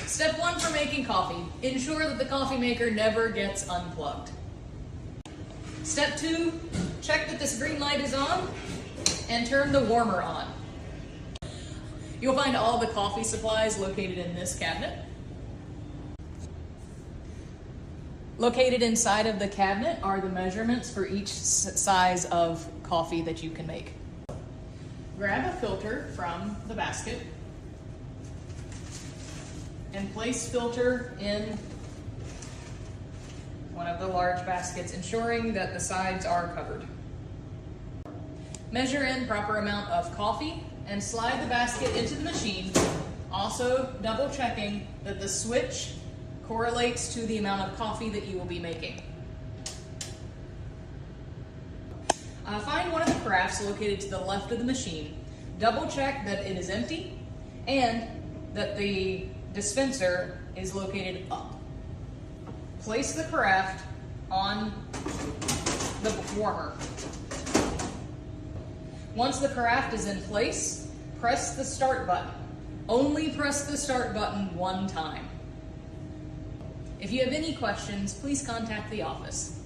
Step 1 for making coffee. Ensure that the coffee maker never gets unplugged. Step 2, check that this green light is on and turn the warmer on. You'll find all the coffee supplies located in this cabinet. Located inside of the cabinet are the measurements for each size of coffee that you can make. Grab a filter from the basket and place filter in one of the large baskets, ensuring that the sides are covered. Measure in proper amount of coffee and slide the basket into the machine, also double checking that the switch correlates to the amount of coffee that you will be making. Find one of the carafes located to the left of the machine. Double check that it is empty and that the dispenser is located up. Place the carafe on the warmer. Once the carafe is in place, press the start button. Only press the start button one time. If you have any questions, please contact the office.